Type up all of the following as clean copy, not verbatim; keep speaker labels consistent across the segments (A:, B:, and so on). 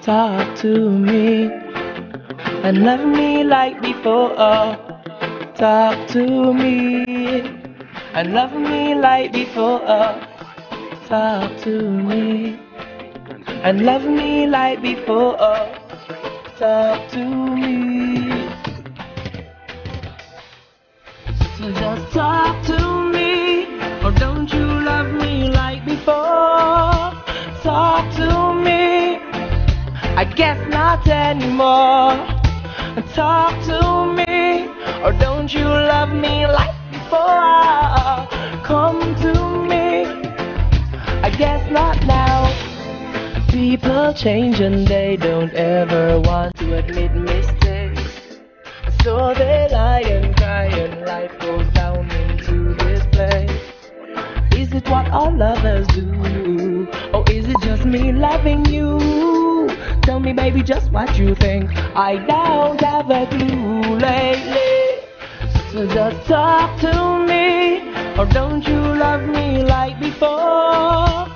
A: talk to me and love me like before. Talk to me and love me like before. Talk to me and love me like before. Talk to me. So just talk to me, or don't you love me like before? Talk to me, I guess not anymore. Talk to me, or don't you love me like before? Come to me, I guess not now. People change and they don't ever want to admit mistakes, so they lie and cry and life goes down into this place. Is it what all lovers do, or is it just me loving you? Tell me baby just what you think, I don't have a clue lately. So just talk to me, or don't you love me like before?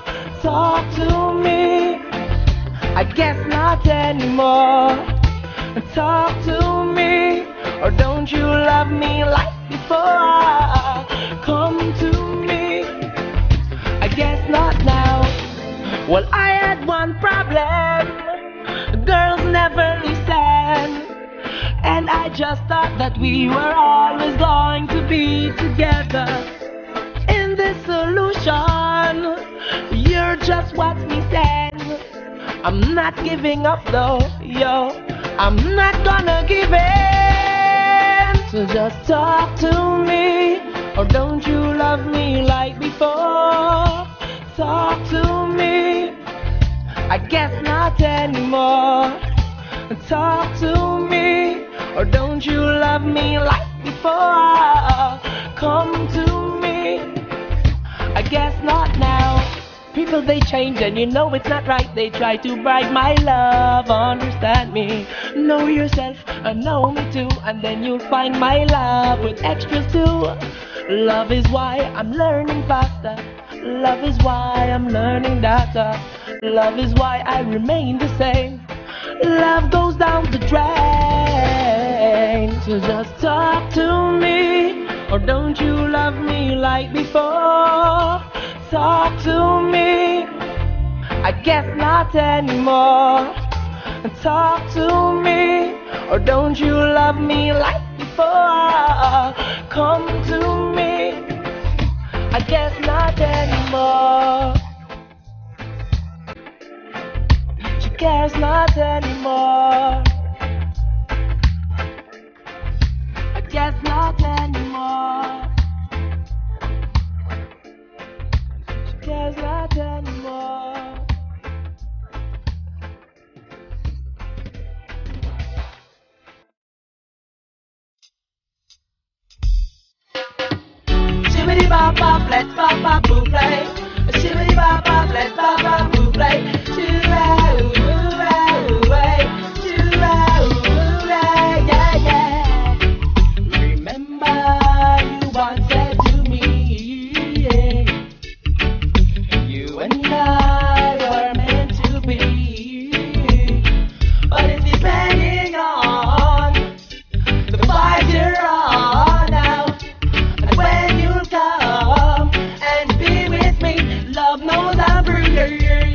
A: Talk to me, I guess not anymore. Talk to me, or don't you love me like before? Come to me, I guess not now. Well, I had one problem, girls never listen, and I just thought that we were always going to be together. In this solution, you're just what's missing. I'm not giving up though, yo, I'm not gonna give in. So just talk to me, or don't you love me like before? Talk to me, I guess not anymore. Talk to me, or don't you love me like before? Come to me, I guess not now. People they change and you know it's not right. They try to bribe my love, understand me. Know yourself and know me too, and then you'll find my love with extras too. Love is why I'm learning faster. Love is why I'm learning data. Love is why I remain the same. Love goes down the drain. So just talk to me, or don't you love me like before? Talk to me, I guess not anymore. Talk to me, or don't you love me like before? Come to me, I guess not anymore. She cares not anymore. I guess not anymore. She cares not anymore. Shibbity bop bop, let's bop bop boo play. Shibbity bop bop, let's bop bop boo play. Shoo-ah, ooh-ah, ooh-ah. Shoo-ah, ooh-ah, yeah, yeah. Remember you once said to me, yeah, you and I were meant to be, but it's depending on the fight you're on now. And when you'll come and be with me, love knows I'm brave.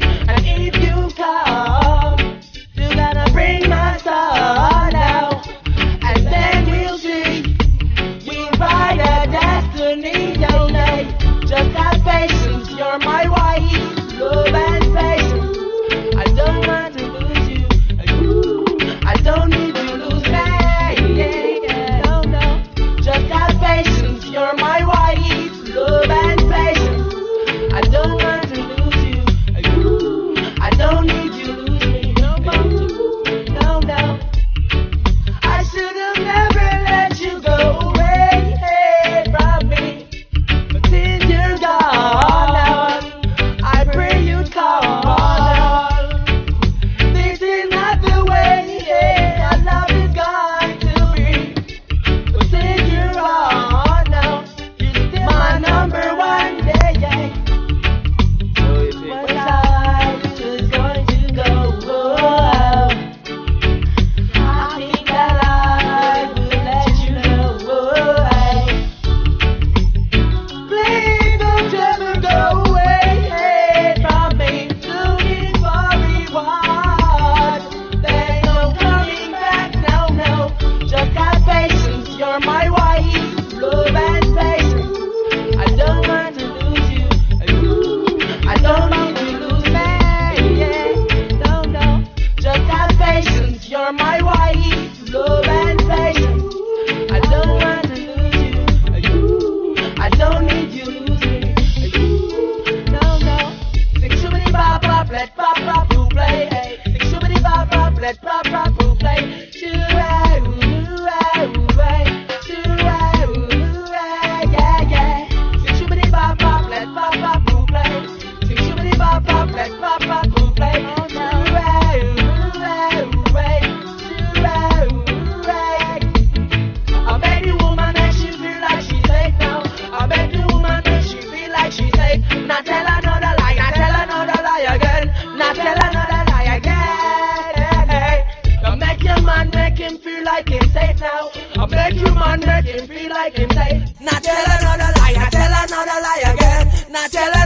A: I tell her